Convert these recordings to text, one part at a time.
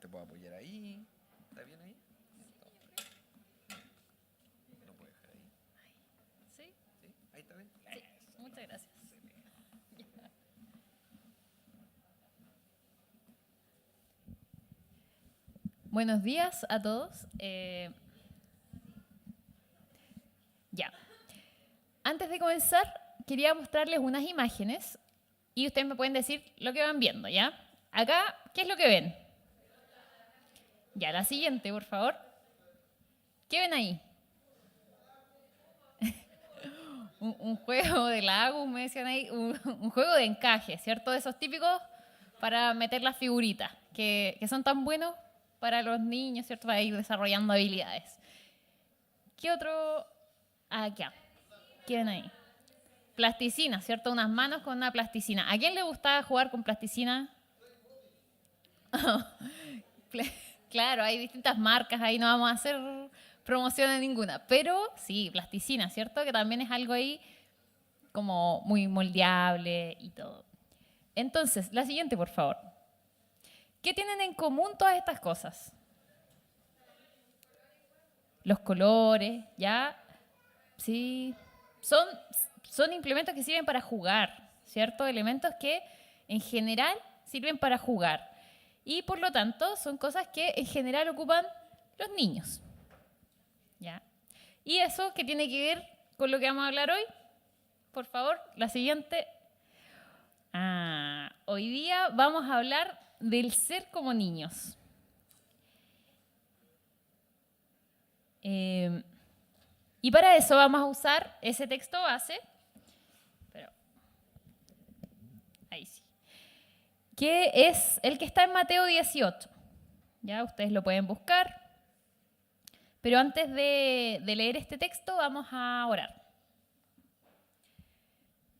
puedo apoyar ahí. ¿Está bien ahí? ¿Lo puedo dejar ahí? ¿Sí? ¿Sí? ¿Ahí está bien? Sí. Muchas gracias. Buenos días a todos. Ya. Antes de comenzar, quería mostrarles unas imágenes y ustedes me pueden decir lo que van viendo, ¿ya? Acá, ¿qué es lo que ven? Ya, la siguiente, por favor. ¿Qué ven ahí? Un juego de Lagos, me decían ahí, un juego de encaje, ¿cierto? De esos típicos para meter las figuritas, que son tan buenos para los niños, ¿cierto? Para ir desarrollando habilidades. ¿Qué otro? Acá. ¿Qué ven ahí? Plasticina, ¿cierto? Unas manos con una plasticina. ¿A quién le gustaba jugar con plasticina? Claro, hay distintas marcas, ahí no vamos a hacer promoción de ninguna. Pero sí, plasticina, ¿cierto? Que también es algo ahí como muy moldeable y todo. Entonces, la siguiente, por favor. ¿Qué tienen en común todas estas cosas? Los colores, ¿ya? Sí. Son implementos que sirven para jugar, ¿cierto? Elementos que en general sirven para jugar. Y por lo tanto, son cosas que en general ocupan los niños. ¿Ya? ¿Y eso qué tiene que ver con lo que vamos a hablar hoy? Por favor, la siguiente. Hoy día vamos a hablar del ser como niños. Y para eso vamos a usar ese texto base. Pero, ahí sí. Que es el que está en Mateo 18. Ya, ustedes lo pueden buscar. Pero antes de leer este texto, vamos a orar.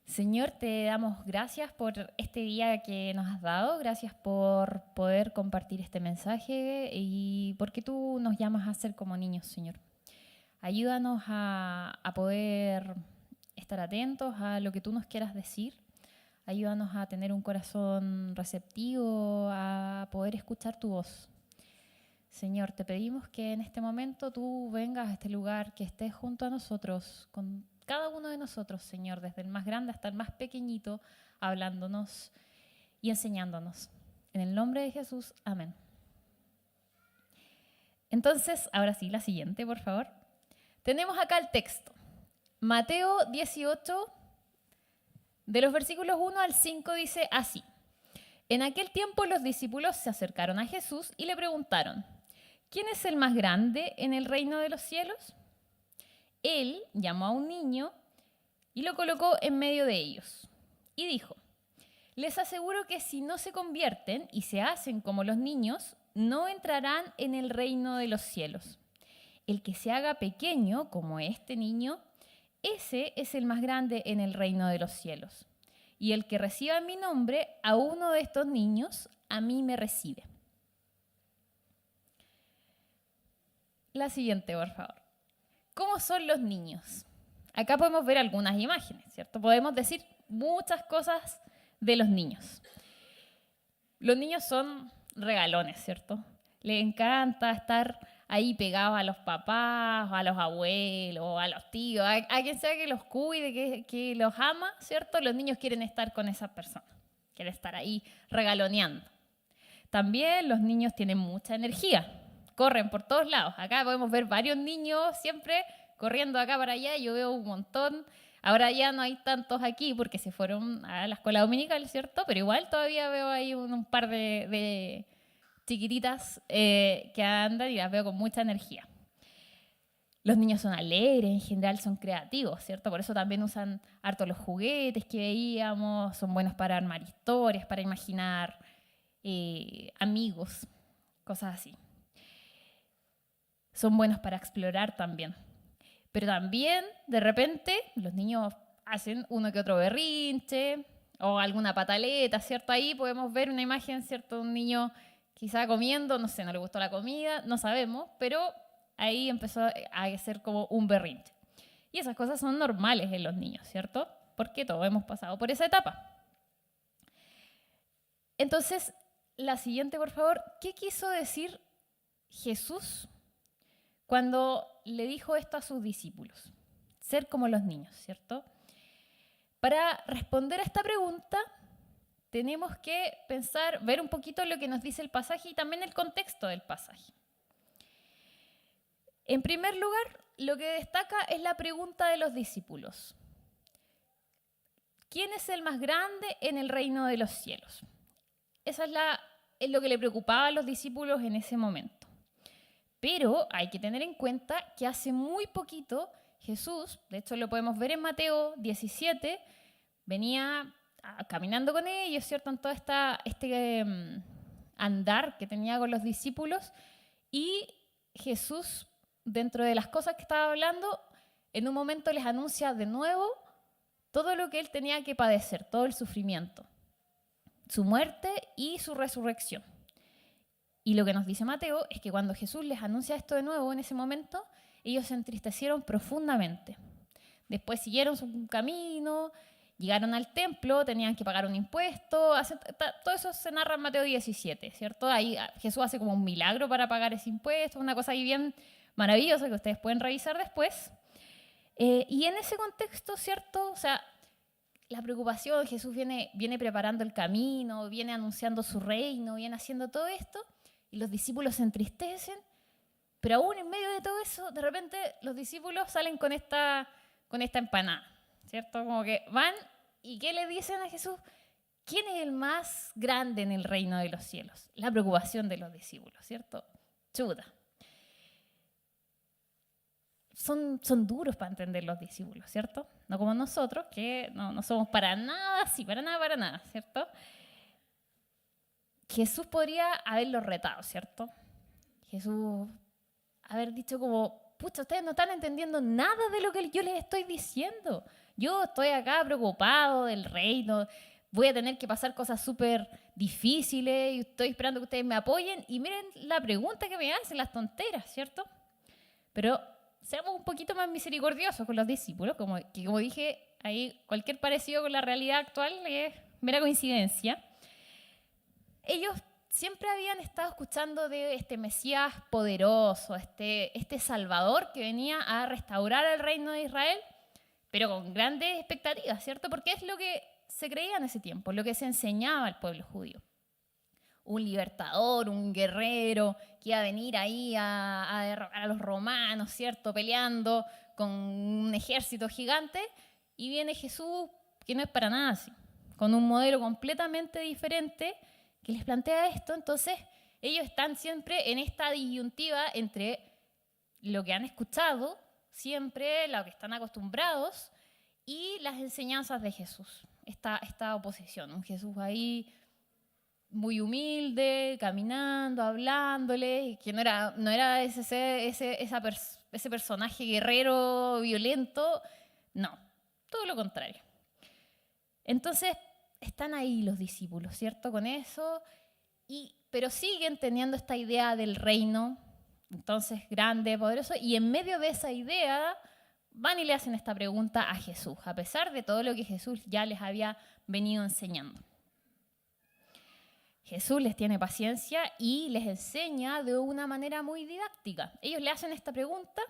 Señor, te damos gracias por este día que nos has dado, gracias por poder compartir este mensaje y porque tú nos llamas a ser como niños, Señor. Ayúdanos a poder estar atentos a lo que tú nos quieras decir. Ayúdanos a tener un corazón receptivo, a poder escuchar tu voz. Señor, te pedimos que en este momento tú vengas a este lugar, que estés junto a nosotros, con cada uno de nosotros, Señor, desde el más grande hasta el más pequeñito, hablándonos y enseñándonos. En el nombre de Jesús, amén. Entonces, ahora sí, la siguiente, por favor. Tenemos acá el texto. Mateo 18, de los versículos 1 al 5, dice así. En aquel tiempo los discípulos se acercaron a Jesús y le preguntaron, ¿quién es el más grande en el reino de los cielos? Él llamó a un niño y lo colocó en medio de ellos. Y dijo, les aseguro que si no se convierten y se hacen como los niños, no entrarán en el reino de los cielos. El que se haga pequeño como este niño, ese es el más grande en el reino de los cielos. Y el que reciba en mi nombre a uno de estos niños, a mí me recibe. La siguiente, por favor. ¿Cómo son los niños? Acá podemos ver algunas imágenes, ¿cierto? Podemos decir muchas cosas de los niños. Los niños son regalones, ¿cierto? Les encanta estar ahí pegados a los papás, a los abuelos, a los tíos, a quien sea que los cuide, que los ama, ¿cierto? Los niños quieren estar con esas personas, quieren estar ahí regaloneando. También los niños tienen mucha energía. Corren por todos lados. Acá podemos ver varios niños siempre corriendo acá para allá. Yo veo un montón. Ahora ya no hay tantos aquí porque se fueron a la escuela dominical, ¿cierto? Pero igual todavía veo ahí un par de chiquititas que andan y las veo con mucha energía. Los niños son alegres, en general son creativos, ¿cierto? Por eso también usan harto los juguetes que veíamos. Son buenos para armar historias, para imaginar amigos, cosas así. Son buenos para explorar también. Pero también, de repente, los niños hacen uno que otro berrinche o alguna pataleta, ¿cierto? Ahí podemos ver una imagen, ¿cierto? Un niño quizá comiendo, no sé, no le gustó la comida, no sabemos, pero ahí empezó a hacer como un berrinche. Y esas cosas son normales en los niños, ¿cierto? Porque todos hemos pasado por esa etapa. Entonces, la siguiente, por favor. ¿Qué quiso decir Jesús cuando le dijo esto a sus discípulos? Ser como los niños, ¿cierto? Para responder a esta pregunta, tenemos que pensar, ver un poquito lo que nos dice el pasaje y también el contexto del pasaje. En primer lugar, lo que destaca es la pregunta de los discípulos. ¿Quién es el más grande en el reino de los cielos? Esa es lo que le preocupaba a los discípulos en ese momento. Pero hay que tener en cuenta que hace muy poquito Jesús, de hecho lo podemos ver en Mateo 17, venía caminando con ellos, ¿cierto? En todo este andar que tenía con los discípulos, y Jesús, dentro de las cosas que estaba hablando, en un momento les anuncia de nuevo todo lo que él tenía que padecer, todo el sufrimiento, su muerte y su resurrección. Y lo que nos dice Mateo es que cuando Jesús les anuncia esto de nuevo, en ese momento, ellos se entristecieron profundamente. Después siguieron su camino, llegaron al templo, tenían que pagar un impuesto. Todo eso se narra en Mateo 17, ¿cierto? Ahí Jesús hace como un milagro para pagar ese impuesto, una cosa ahí bien maravillosa que ustedes pueden revisar después. Y en ese contexto, ¿cierto? O sea, la preocupación, Jesús viene preparando el camino, viene anunciando su reino, viene haciendo todo esto, y los discípulos se entristecen, pero aún en medio de todo eso, de repente los discípulos salen con esta empanada, ¿cierto? Como que van, ¿y qué le dicen a Jesús? ¿Quién es el más grande en el reino de los cielos? La preocupación de los discípulos, ¿cierto? Chuta. Son duros para entender los discípulos, ¿cierto? No como nosotros, que no somos para nada así, para nada, ¿cierto? Jesús podría haberlos retado, ¿cierto? Jesús haber dicho como, pucha, ustedes no están entendiendo nada de lo que yo les estoy diciendo. Yo estoy acá preocupado del reino, voy a tener que pasar cosas súper difíciles y estoy esperando que ustedes me apoyen. Y miren la pregunta que me hacen, las tonteras, ¿cierto? Pero seamos un poquito más misericordiosos con los discípulos, como dije, ahí cualquier parecido con la realidad actual es mera coincidencia. Ellos siempre habían estado escuchando de este Mesías poderoso, este Salvador que venía a restaurar el reino de Israel, pero con grandes expectativas, ¿cierto? Porque es lo que se creía en ese tiempo, lo que se enseñaba al pueblo judío. Un libertador, un guerrero que iba a venir ahí a derrocar a los romanos, ¿cierto? Peleando con un ejército gigante, y viene Jesús, que no es para nada así, con un modelo completamente diferente que les plantea esto. Entonces ellos están siempre en esta disyuntiva entre lo que han escuchado, siempre lo que están acostumbrados, y las enseñanzas de Jesús. Esta oposición, un Jesús ahí muy humilde, caminando, hablándole, que no era ese personaje guerrero, violento, no, todo lo contrario. Entonces están ahí los discípulos, ¿cierto? Con eso, pero siguen teniendo esta idea del reino, entonces grande, poderoso, y en medio de esa idea van y le hacen esta pregunta a Jesús, a pesar de todo lo que Jesús ya les había venido enseñando. Jesús les tiene paciencia y les enseña de una manera muy didáctica. Ellos le hacen esta pregunta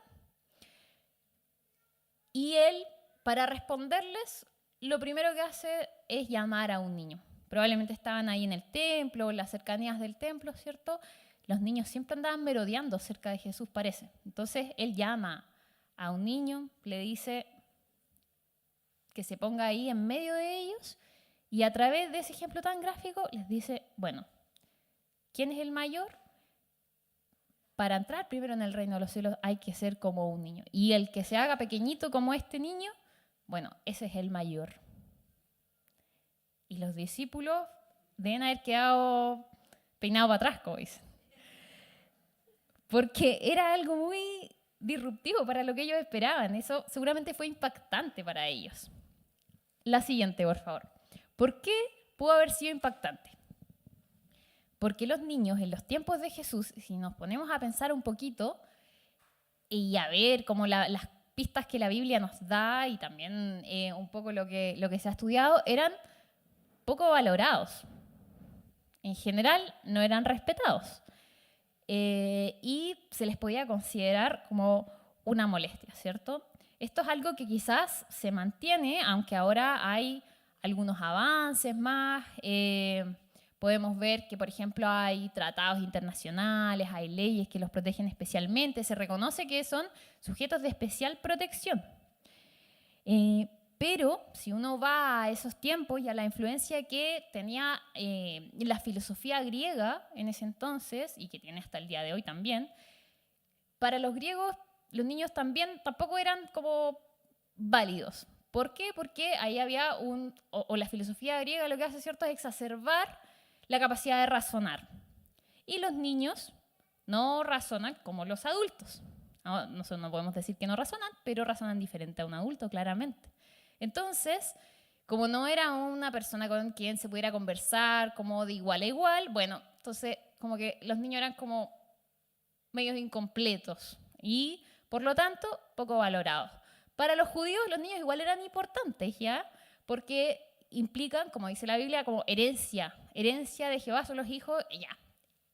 y él, para responderles, lo primero que hace es llamar a un niño. Probablemente estaban ahí en el templo, en las cercanías del templo, ¿cierto? Los niños siempre andaban merodeando cerca de Jesús, parece. Entonces él llama a un niño, le dice que se ponga ahí en medio de ellos, y a través de ese ejemplo tan gráfico les dice, bueno, ¿quién es el mayor? Para entrar primero en el reino de los cielos hay que ser como un niño. Y el que se haga pequeñito como este niño, bueno, ese es el mayor. Y los discípulos deben haber quedado peinados para atrás, como dicen. Porque era algo muy disruptivo para lo que ellos esperaban. Eso seguramente fue impactante para ellos. La siguiente, por favor. ¿Por qué pudo haber sido impactante? Porque los niños en los tiempos de Jesús, si nos ponemos a pensar un poquito y a ver como las pistas que la Biblia nos da y también un poco lo que se ha estudiado, eran poco valorados. En general no eran respetados y se les podía considerar como una molestia, ¿cierto? Esto es algo que quizás se mantiene, aunque ahora hay algunos avances más. Podemos ver que, por ejemplo, hay tratados internacionales, hay leyes que los protegen especialmente, se reconoce que son sujetos de especial protección. Pero si uno va a esos tiempos y a la influencia que tenía la filosofía griega en ese entonces, y que tiene hasta el día de hoy también, para los griegos los niños también tampoco eran como válidos. ¿Por qué? Porque ahí había o la filosofía griega lo que hace, ¿cierto?, es exacerbar la capacidad de razonar. Y los niños no razonan como los adultos. Nosotros no podemos decir que no razonan, pero razonan diferente a un adulto, claramente. Entonces, como no era una persona con quien se pudiera conversar como de igual a igual, bueno, entonces como que los niños eran como medios incompletos y, por lo tanto, poco valorados. Para los judíos, los niños igual eran importantes, ¿ya? Porque implican, como dice la Biblia, como herencia de Jehová son los hijos, ya,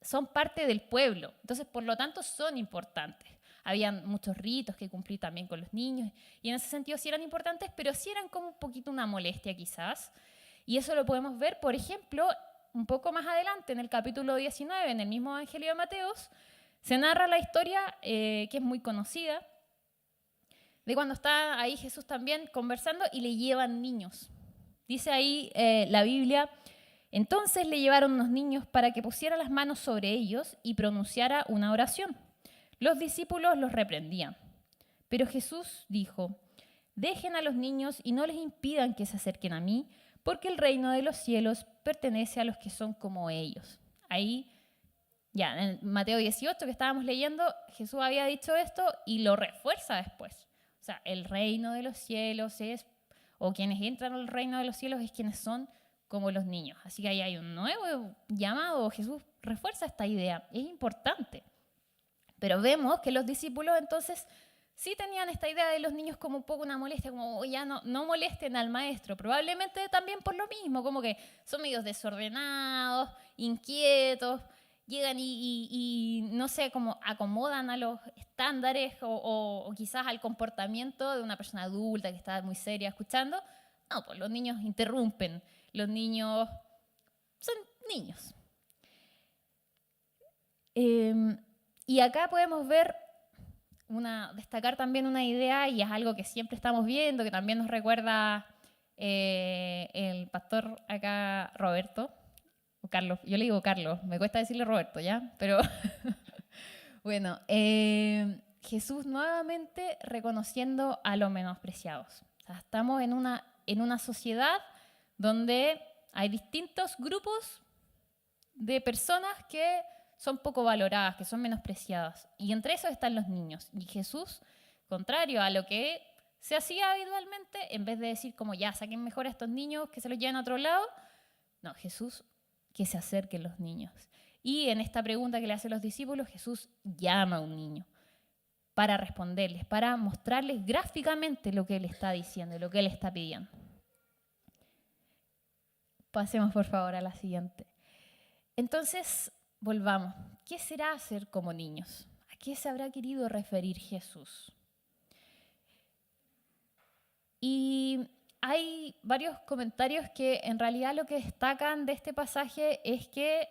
son parte del pueblo. Entonces, por lo tanto, son importantes. Habían muchos ritos que cumplir también con los niños y en ese sentido sí eran importantes, pero sí eran como un poquito una molestia quizás. Y eso lo podemos ver, por ejemplo, un poco más adelante, en el capítulo 19, en el mismo Evangelio de Mateos, se narra la historia que es muy conocida, de cuando está ahí Jesús también conversando y le llevan niños. Dice ahí la Biblia: entonces le llevaron unos niños para que pusiera las manos sobre ellos y pronunciara una oración. Los discípulos los reprendían, pero Jesús dijo: dejen a los niños y no les impidan que se acerquen a mí, porque el reino de los cielos pertenece a los que son como ellos. Ahí, ya en Mateo 18 que estábamos leyendo, Jesús había dicho esto y lo refuerza después. O sea, el reino de los cielos es, o quienes entran al reino de los cielos es quienes son como los niños. Así que ahí hay un nuevo llamado. Jesús refuerza esta idea. Es importante. Pero vemos que los discípulos entonces sí tenían esta idea de los niños como un poco una molestia, como ya no molesten al maestro. Probablemente también por lo mismo, como que son medios desordenados, inquietos, llegan y no sé, como acomodan a los estándares o quizás al comportamiento de una persona adulta que está muy seria escuchando. No, pues los niños interrumpen, los niños son niños. Y acá podemos ver, destacar también una idea, y es algo que siempre estamos viendo, que también nos recuerda el pastor acá, Roberto, o Carlos, yo le digo Carlos, me cuesta decirle Roberto, ¿ya? Pero bueno, Jesús nuevamente reconociendo a los menospreciados. O sea, estamos en una sociedad donde hay distintos grupos de personas que son poco valoradas, que son menospreciadas. Y entre esos están los niños. Y Jesús, contrario a lo que se hacía habitualmente, en vez de decir como ya, saquen mejor a estos niños, que se los lleven a otro lado, no, Jesús, que se acerquen los niños. Y en esta pregunta que le hacen los discípulos, Jesús llama a un niño para responderles, para mostrarles gráficamente lo que él está diciendo, lo que él está pidiendo. Pasemos por favor a la siguiente. Entonces, volvamos. ¿Qué será ser como niños? ¿A qué se habrá querido referir Jesús? Y hay varios comentarios que en realidad lo que destacan de este pasaje es que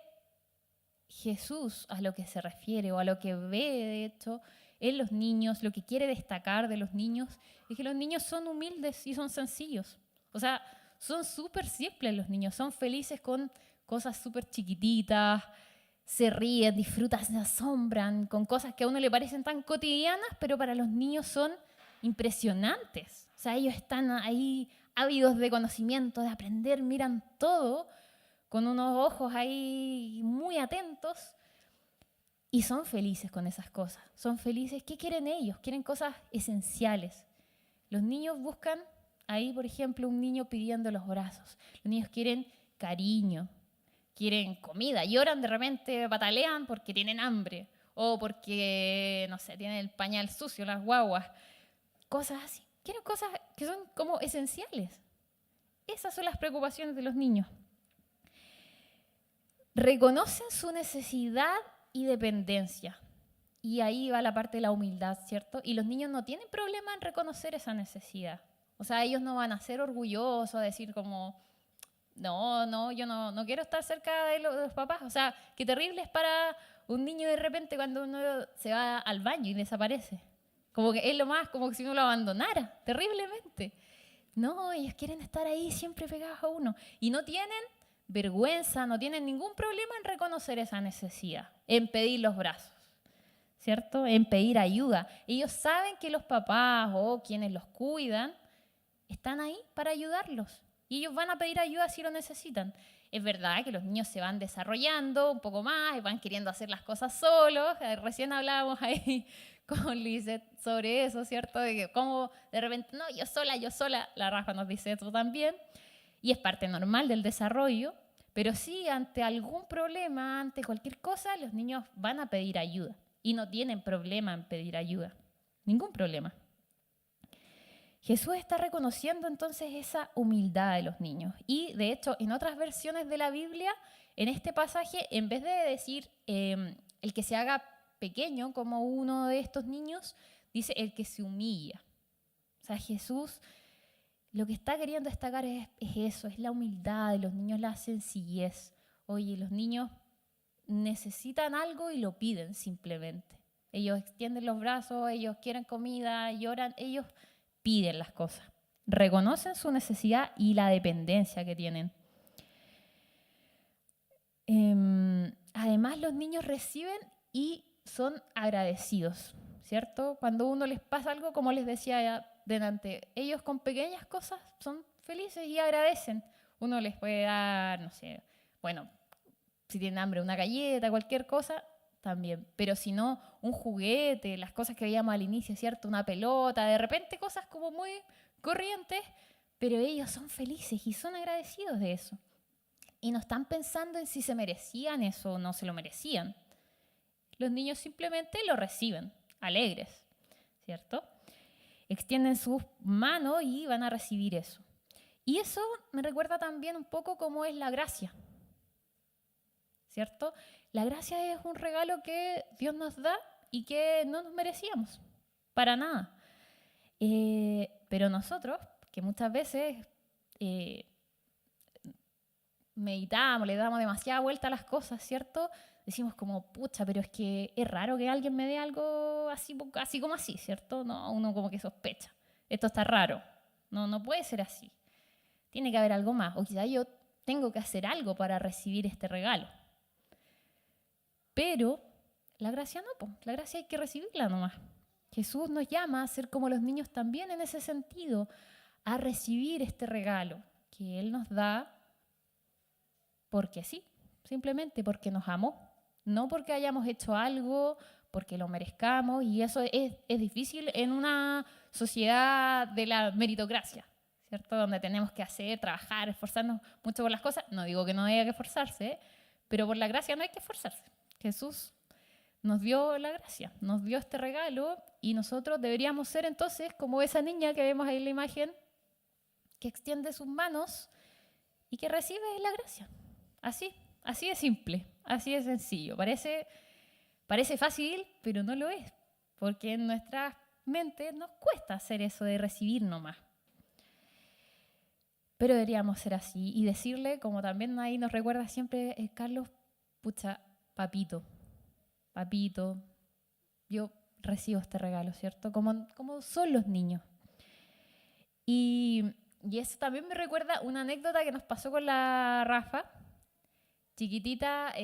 Jesús a lo que se refiere o a lo que ve de hecho en los niños, lo que quiere destacar de los niños es que los niños son humildes y son sencillos. O sea, son súper simples los niños, son felices con cosas súper chiquititas, se ríen, disfrutan, se asombran con cosas que a uno le parecen tan cotidianas, pero para los niños son impresionantes. O sea, ellos están ahí ávidos de conocimiento, de aprender, miran todo con unos ojos ahí muy atentos y son felices con esas cosas. Son felices. ¿Qué quieren ellos? Quieren cosas esenciales. Los niños buscan ahí, por ejemplo, un niño pidiendo los brazos. Los niños quieren cariño, quieren comida, lloran de repente, patalean porque tienen hambre o porque, no sé, tienen el pañal sucio, las guaguas, cosas así. Quieren cosas que son como esenciales. Esas son las preocupaciones de los niños. reconocen su necesidad y dependencia. Y ahí va la parte de la humildad, ¿cierto? Y los niños no tienen problema en reconocer esa necesidad. O sea, ellos no van a ser orgullosos, a decir como, no, yo no quiero estar cerca de los papás. O sea, qué terrible es para un niño de repente cuando uno se va al baño y desaparece. Como que es lo más, como que si uno lo abandonara, terriblemente. No, ellos quieren estar ahí siempre pegados a uno. Y no tienen vergüenza, no tienen ningún problema en reconocer esa necesidad, en pedir los brazos, ¿cierto? En pedir ayuda. Ellos saben que los papás o quienes los cuidan están ahí para ayudarlos. Y ellos van a pedir ayuda si lo necesitan. Es verdad que los niños se van desarrollando un poco más y van queriendo hacer las cosas solos. Recién hablábamos ahí con Lizeth sobre eso, ¿cierto? De que como de repente, no, yo sola, la Rafa nos dice eso también. Y es parte normal del desarrollo, pero sí, ante algún problema, ante cualquier cosa, los niños van a pedir ayuda. Y no tienen problema en pedir ayuda. Ningún problema. Jesús está reconociendo entonces esa humildad de los niños. Y de hecho, en otras versiones de la Biblia, en este pasaje, en vez de decir el que se haga pequeño como uno de estos niños, dice el que se humilla. O sea, Jesús lo que está queriendo destacar es eso, es la humildad de los niños, la sencillez. Oye, los niños necesitan algo y lo piden simplemente. Ellos extienden los brazos, ellos quieren comida, lloran, ellos piden las cosas. Reconocen su necesidad y la dependencia que tienen. Además, los niños reciben y son agradecidos, ¿cierto? Cuando uno les pasa algo, como les decía ya delante, ellos con pequeñas cosas son felices y agradecen. Uno les puede dar, no sé, bueno, si tienen hambre, una galleta, cualquier cosa, también. Pero si no, un juguete, las cosas que veíamos al inicio, ¿cierto? Una pelota, de repente cosas como muy corrientes, pero ellos son felices y son agradecidos de eso. Y no están pensando en si se merecían eso o no se lo merecían. Los niños simplemente lo reciben, alegres, ¿cierto? Extienden sus manos y van a recibir eso. Y eso me recuerda también un poco cómo es la gracia, ¿cierto? La gracia es un regalo que Dios nos da y que no nos merecíamos, para nada. Pero nosotros, que muchas veces meditamos, le damos demasiada vuelta a las cosas, ¿cierto? Decimos como, pucha, pero es que es raro que alguien me dé algo así como así, ¿cierto? No, uno como que sospecha. Esto está raro. No puede ser así. Tiene que haber algo más. O quizá yo tengo que hacer algo para recibir este regalo. Pero la gracia no, po. La gracia hay que recibirla nomás. Jesús nos llama a ser como los niños también en ese sentido, a recibir este regalo que Él nos da porque sí, simplemente porque nos amó. No porque hayamos hecho algo, porque lo merezcamos, y eso es difícil en una sociedad de la meritocracia, ¿cierto? Donde tenemos que hacer, trabajar, esforzarnos mucho por las cosas. No digo que no haya que esforzarse, pero por la gracia no hay que esforzarse. Jesús nos dio la gracia, nos dio este regalo, y nosotros deberíamos ser entonces como esa niña que vemos ahí en la imagen, que extiende sus manos y que recibe la gracia. Así de simple, así de sencillo. Parece fácil, pero no lo es, porque en nuestras mentes nos cuesta hacer eso de recibir nomás. Pero deberíamos ser así y decirle, como también ahí nos recuerda siempre Carlos, pucha, papito, yo recibo este regalo, ¿cierto? Como son los niños. Y eso también me recuerda una anécdota que nos pasó con la Rafa, chiquitita,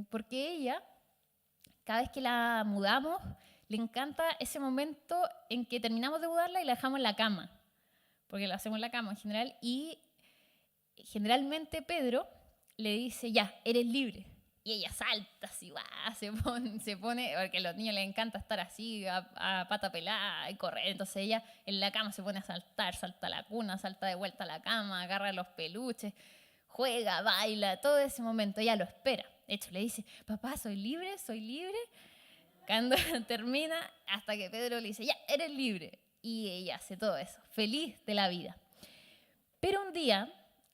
porque ella, cada vez que la mudamos, le encanta ese momento en que terminamos de mudarla y la dejamos en la cama, porque la hacemos en la cama en general, y generalmente Pedro le dice, ya, eres libre. Y ella salta así, se pone, porque a los niños les encanta estar así, a pata pelada y correr. Entonces ella en la cama se pone a saltar, salta a la cuna, salta de vuelta a la cama, agarra los peluches, juega, baila, todo ese momento. Ella lo espera. De hecho, le dice, papá, soy libre. Cuando termina, hasta que Pedro le dice, ya, eres libre. Y ella hace todo eso, feliz de la vida. Pero un día,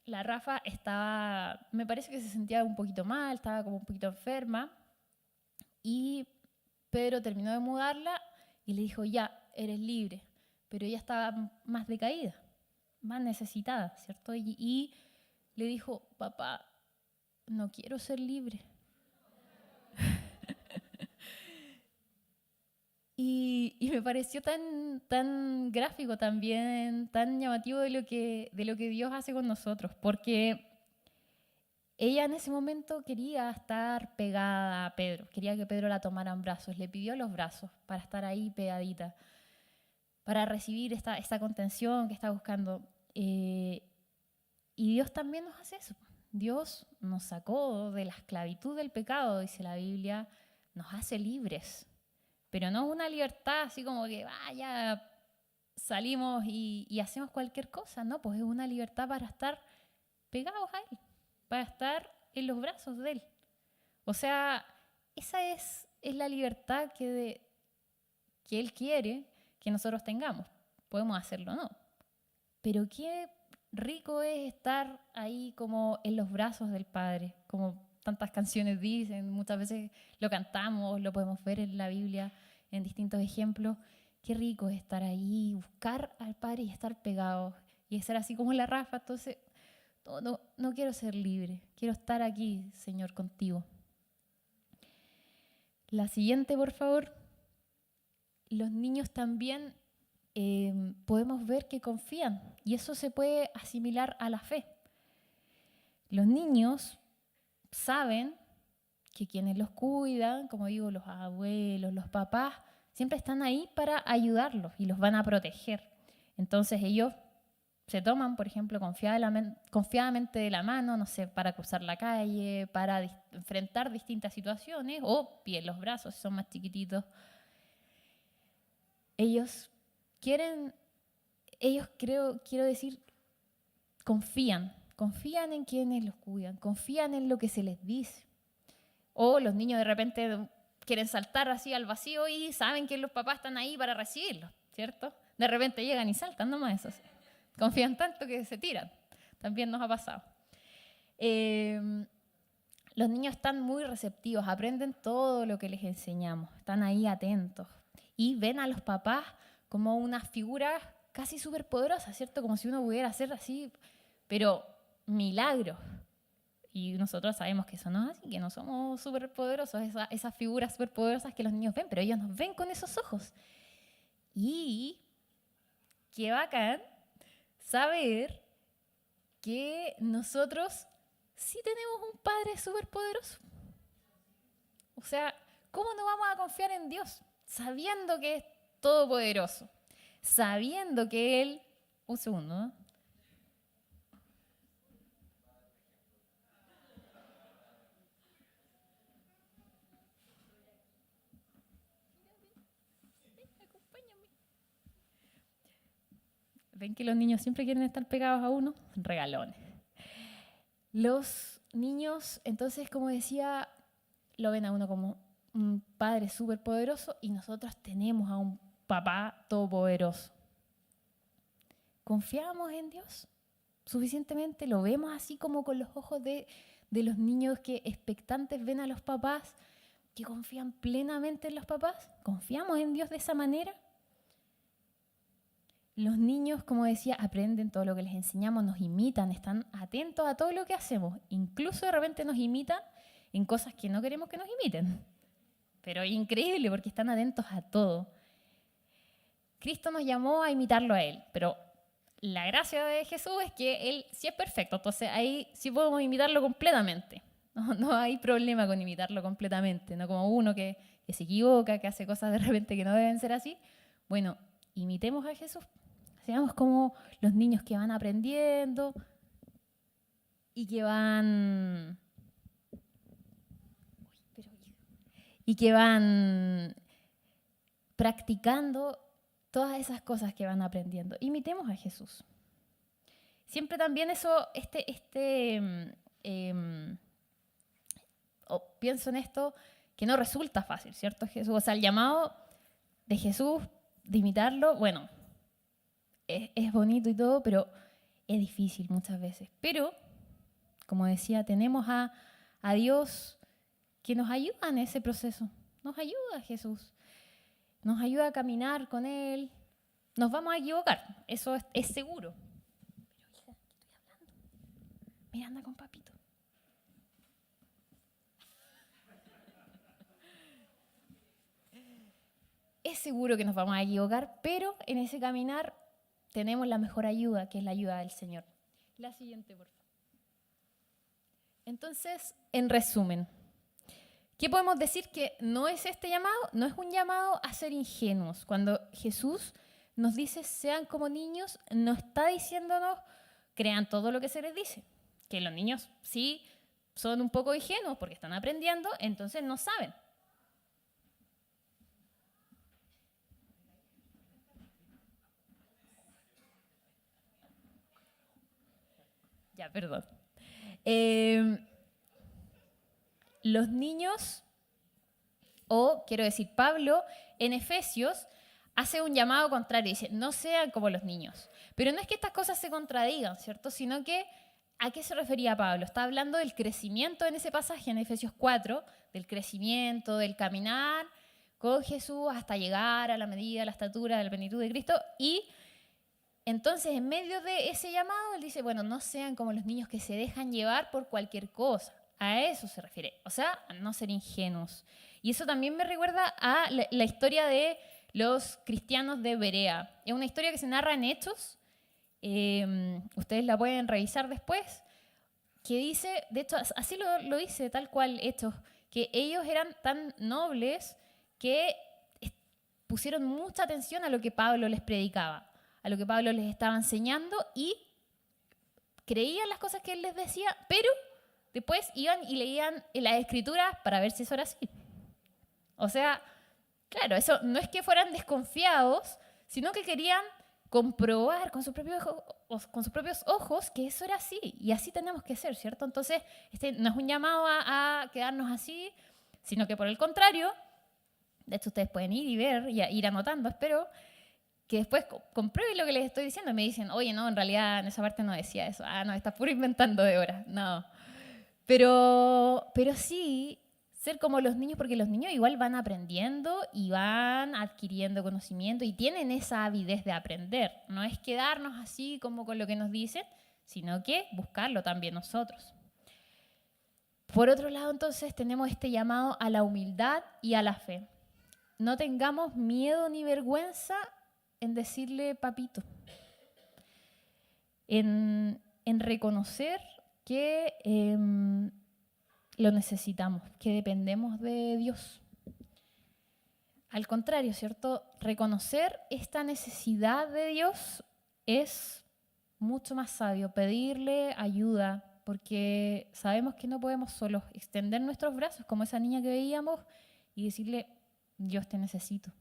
la Rafa estaba, me parece que se sentía un poquito mal, estaba como un poquito enferma, y Pedro terminó de mudarla y le dijo, ya, eres libre, pero ella estaba más decaída, más necesitada, ¿cierto? Y le dijo, papá, no quiero ser libre. Y me pareció tan gráfico también, tan llamativo de lo que Dios hace con nosotros, porque ella en ese momento quería estar pegada a Pedro, quería que Pedro la tomara en brazos, le pidió los brazos para estar ahí pegadita, para recibir esta contención que está buscando. Y Dios también nos hace eso. Dios nos sacó de la esclavitud del pecado, dice la Biblia, nos hace libres. Pero no una libertad así como que vaya, salimos y hacemos cualquier cosa, no, pues es una libertad para estar pegados a Él, para estar en los brazos de Él. O sea, esa es la libertad que Él quiere que nosotros tengamos. Podemos hacerlo o no. Pero qué rico es estar ahí como en los brazos del Padre, como tantas canciones dicen, muchas veces lo cantamos, lo podemos ver en la Biblia, en distintos ejemplos. Qué rico es estar ahí, buscar al Padre y estar pegados. Y ser así como la Rafa. Entonces, no quiero ser libre, quiero estar aquí, Señor, contigo. La siguiente, por favor. Los niños también podemos ver que confían y eso se puede asimilar a la fe. Los niños saben que quienes los cuidan, como digo, los abuelos, los papás, siempre están ahí para ayudarlos y los van a proteger. Entonces ellos se toman, por ejemplo, confiadamente de la mano, no sé, para cruzar la calle, para enfrentar distintas situaciones, o piden los brazos si son más chiquititos. Ellos quiero decir, confían en quienes los cuidan, confían en lo que se les dice. O los niños de repente quieren saltar así al vacío y saben que los papás están ahí para recibirlos, ¿cierto? De repente llegan y saltan nomás eso. Confían tanto que se tiran. También nos ha pasado. Los niños están muy receptivos, aprenden todo lo que les enseñamos, están ahí atentos y ven a los papás como unas figuras casi superpoderosas, ¿cierto? Como si uno pudiera hacer así, pero milagros. Y nosotros sabemos que eso no es así, que no somos superpoderosos, esas figuras superpoderosas que los niños ven, pero ellos nos ven con esos ojos. Y qué bacán saber que nosotros sí tenemos un Padre superpoderoso. O sea, ¿cómo no vamos a confiar en Dios? Sabiendo que es todopoderoso, sabiendo que Él... Un segundo, ¿no? ¿Ven que los niños siempre quieren estar pegados a uno? Regalones. Los niños, entonces, como decía, lo ven a uno como un padre superpoderoso y nosotros tenemos a un papá todopoderoso. ¿Confiamos en Dios suficientemente? ¿Lo vemos así como con los ojos de los niños que expectantes ven a los papás, que confían plenamente en los papás? ¿Confiamos en Dios de esa manera? Los niños, como decía, aprenden todo lo que les enseñamos, nos imitan, están atentos a todo lo que hacemos. Incluso de repente nos imitan en cosas que no queremos que nos imiten. Pero es increíble porque están atentos a todo. Cristo nos llamó a imitarlo a Él, pero la gracia de Jesús es que Él sí es perfecto, entonces ahí sí podemos imitarlo completamente. No hay problema con imitarlo completamente, no como uno que se equivoca, que hace cosas de repente que no deben ser así. Bueno, imitemos a Jesús. Seamos como los niños que van aprendiendo y que van practicando todas esas cosas que van aprendiendo. Imitemos a Jesús. Siempre también eso, pienso en esto, que no resulta fácil, ¿cierto? Jesús, o sea, el llamado de Jesús, de imitarlo, bueno, es bonito y todo, pero es difícil muchas veces, pero, como decía, tenemos a Dios que nos ayuda en ese proceso. Nos ayuda Jesús. Nos ayuda a caminar con Él. Nos vamos a equivocar, eso es seguro. Pero hija, ¿qué estoy hablando? Mira, anda con papito. Es seguro que nos vamos a equivocar, pero en ese caminar tenemos la mejor ayuda, que es la ayuda del Señor. La siguiente, por favor. Entonces, en resumen, ¿qué podemos decir? Que no es este llamado, no es un llamado a ser ingenuos. Cuando Jesús nos dice sean como niños, no está diciéndonos crean todo lo que se les dice. Que los niños sí son un poco ingenuos porque están aprendiendo, entonces no saben. Ya, perdón. Los niños, o quiero decir, Pablo en Efesios hace un llamado contrario, dice, no sean como los niños. Pero no es que estas cosas se contradigan, ¿cierto? Sino que, ¿a qué se refería Pablo? Está hablando del crecimiento en ese pasaje, en Efesios 4, del crecimiento, del caminar con Jesús hasta llegar a la medida, a la estatura, de la plenitud de Cristo. Y entonces, en medio de ese llamado, él dice, bueno, no sean como los niños que se dejan llevar por cualquier cosa. A eso se refiere, o sea, a no ser ingenuos. Y eso también me recuerda a la historia de los cristianos de Berea. Es una historia que se narra en Hechos, ustedes la pueden revisar después, que dice, de hecho, así lo dice tal cual Hechos, que ellos eran tan nobles que pusieron mucha atención a lo que Pablo les predicaba, a lo que Pablo les estaba enseñando y creían las cosas que él les decía, pero después iban y leían en las escrituras para ver si eso era así. O sea, claro, eso no es que fueran desconfiados, sino que querían comprobar con sus propios ojos que eso era así. Y así tenemos que ser, ¿cierto? Entonces, este no es un llamado a quedarnos así, sino que por el contrario, de hecho ustedes pueden ir y ver y ir anotando, espero, que después comprueben lo que les estoy diciendo y me dicen, oye, no, en realidad en esa parte no decía eso. Ah, no, estás puro inventando, Débora. No. Pero sí, ser como los niños, porque los niños igual van aprendiendo y van adquiriendo conocimiento y tienen esa avidez de aprender. No es quedarnos así como con lo que nos dicen, sino que buscarlo también nosotros. Por otro lado, entonces, tenemos este llamado a la humildad y a la fe. No tengamos miedo ni vergüenza en decirle papito, en reconocer que lo necesitamos, que dependemos de Dios. Al contrario, ¿cierto? Reconocer esta necesidad de Dios es mucho más sabio, pedirle ayuda, porque sabemos que no podemos solos extender nuestros brazos como esa niña que veíamos y decirle, Dios te necesito.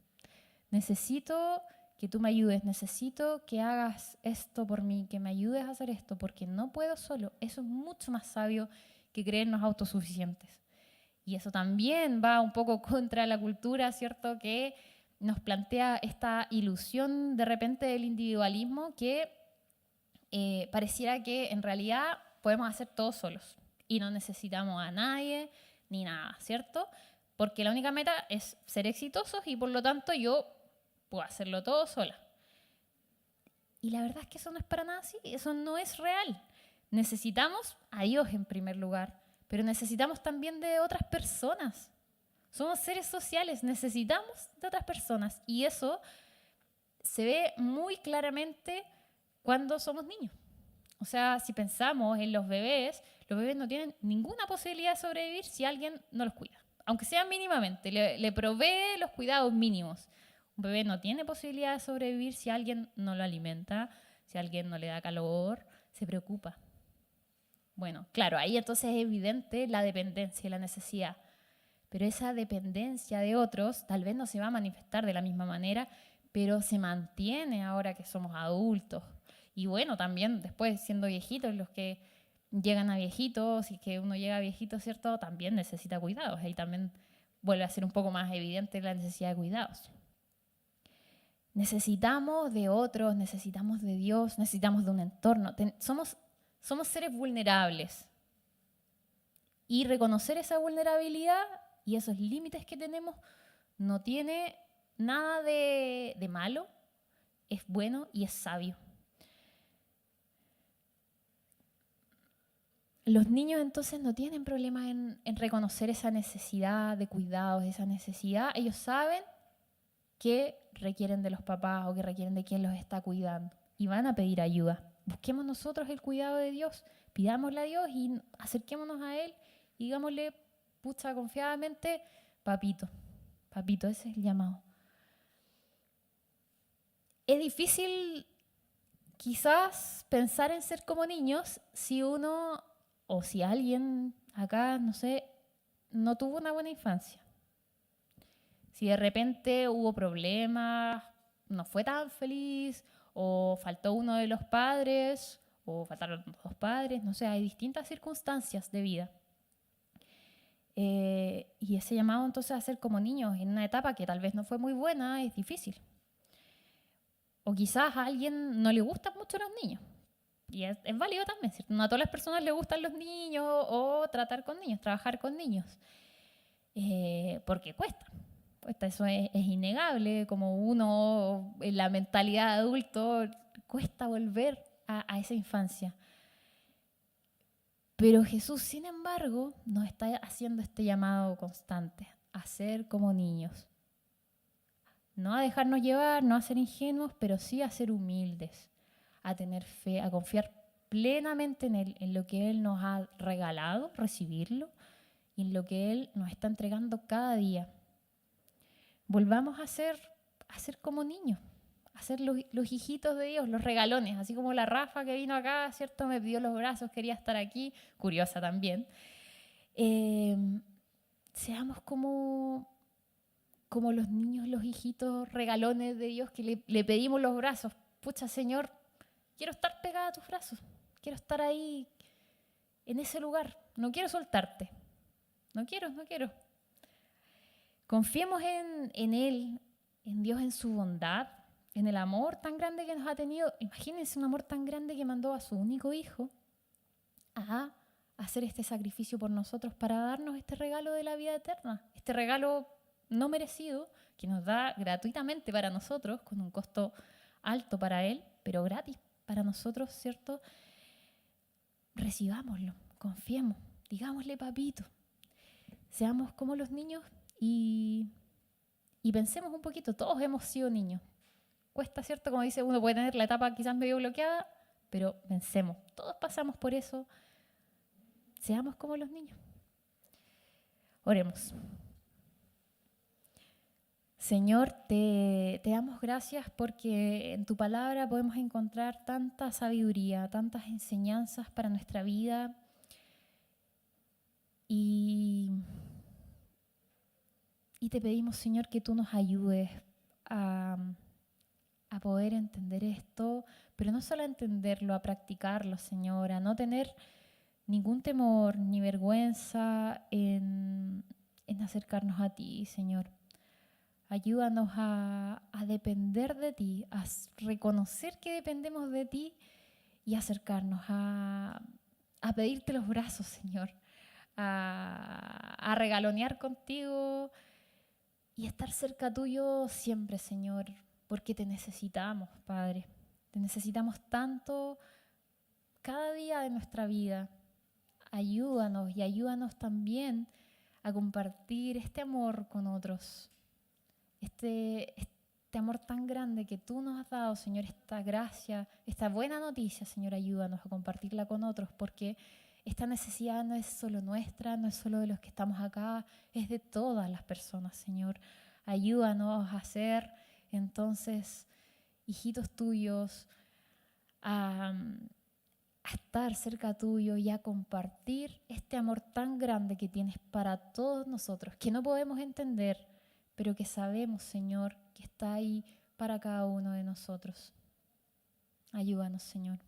Necesito que tú me ayudes, necesito que hagas esto por mí, que me ayudes a hacer esto, porque no puedo solo. Eso es mucho más sabio que creernos autosuficientes. Y eso también va un poco contra la cultura, ¿cierto? Que nos plantea esta ilusión de repente del individualismo que pareciera que en realidad podemos hacer todo solos y no necesitamos a nadie ni nada, ¿cierto? Porque la única meta es ser exitosos y por lo tanto yo puedo hacerlo todo sola. Y la verdad es que eso no es para nada así, eso no es real. Necesitamos a Dios en primer lugar, pero necesitamos también de otras personas. Somos seres sociales, necesitamos de otras personas. Y eso se ve muy claramente cuando somos niños. O sea, si pensamos en los bebés no tienen ninguna posibilidad de sobrevivir si alguien no los cuida. Aunque sea mínimamente, le provee los cuidados mínimos. Un bebé no tiene posibilidad de sobrevivir si alguien no lo alimenta, si alguien no le da calor, se preocupa. Bueno, claro, ahí entonces es evidente la dependencia y la necesidad. Pero esa dependencia de otros tal vez no se va a manifestar de la misma manera, pero se mantiene ahora que somos adultos. Y bueno, también después siendo viejitos, los que llegan a viejitos y que uno llega a viejito, ¿cierto? También necesita cuidados. Ahí también vuelve a ser un poco más evidente la necesidad de cuidados. Necesitamos de otros, necesitamos de Dios, necesitamos de un entorno. Somos seres vulnerables. Y reconocer esa vulnerabilidad y esos límites que tenemos no tiene nada de malo, es bueno y es sabio. Los niños entonces no tienen problema en reconocer esa necesidad de cuidados, esa necesidad. Ellos saben que requieren de los papás o que requieren de quien los está cuidando y van a pedir ayuda. Busquemos nosotros el cuidado de Dios, pidámosle a Dios y acerquémonos a Él y digámosle, pucha, confiadamente, papito, papito, ese es el llamado. Es difícil quizás pensar en ser como niños si uno o si alguien acá, no sé, no tuvo una buena infancia. Si de repente hubo problemas, no fue tan feliz, o faltó uno de los padres, o faltaron los dos padres, no sé, hay distintas circunstancias de vida. Y ese llamado entonces a ser como niños en una etapa que tal vez no fue muy buena es difícil. O quizás a alguien no le gustan mucho los niños. Y es válido también, ¿cierto? No a todas las personas les gustan los niños o tratar con niños, trabajar con niños. Porque cuesta. Eso es innegable, como uno en la mentalidad de adulto cuesta volver a esa infancia. Pero Jesús, sin embargo, nos está haciendo este llamado constante a ser como niños. No a dejarnos llevar, no a ser ingenuos, pero sí a ser humildes, a tener fe, a confiar plenamente en Él, en lo que Él nos ha regalado, recibirlo, y en lo que Él nos está entregando cada día. Volvamos a ser como niños, a ser los hijitos de Dios, los regalones, así como la Rafa que vino acá, ¿cierto? Me pidió los brazos, quería estar aquí, curiosa también. Seamos como los niños, los hijitos regalones de Dios que le pedimos los brazos. Pucha, Señor, quiero estar pegada a tus brazos, quiero estar ahí, en ese lugar, no quiero soltarte, no quiero. Confiemos en Él, en Dios, en su bondad, en el amor tan grande que nos ha tenido. Imagínense un amor tan grande que mandó a su único hijo a hacer este sacrificio por nosotros para darnos este regalo de la vida eterna, este regalo no merecido que nos da gratuitamente para nosotros, con un costo alto para Él, pero gratis para nosotros, ¿cierto? Recibámoslo, confiemos, digámosle papito, seamos como los niños y pensemos un poquito, todos hemos sido niños. Cuesta, ¿cierto? Como dice, uno puede tener la etapa quizás medio bloqueada, pero pensemos, todos pasamos por eso, seamos como los niños. Oremos. Señor, te damos gracias porque en tu palabra podemos encontrar tanta sabiduría, tantas enseñanzas para nuestra vida y te pedimos, Señor, que tú nos ayudes a poder entender esto, pero no solo a entenderlo, a practicarlo, Señor, a no tener ningún temor ni vergüenza en acercarnos a ti, Señor. Ayúdanos a depender de ti, a reconocer que dependemos de ti y acercarnos a pedirte los brazos, Señor, a regalonear contigo y estar cerca tuyo siempre, Señor, porque te necesitamos, Padre. Te necesitamos tanto cada día de nuestra vida. Ayúdanos y ayúdanos también a compartir este amor con otros. Este amor tan grande que tú nos has dado, Señor, esta gracia, esta buena noticia, Señor, ayúdanos a compartirla con otros, porque esta necesidad no es solo nuestra, no es solo de los que estamos acá, es de todas las personas, Señor. Ayúdanos a ser, entonces, hijitos tuyos, a estar cerca tuyo y a compartir este amor tan grande que tienes para todos nosotros, que no podemos entender, pero que sabemos, Señor, que está ahí para cada uno de nosotros. Ayúdanos, Señor.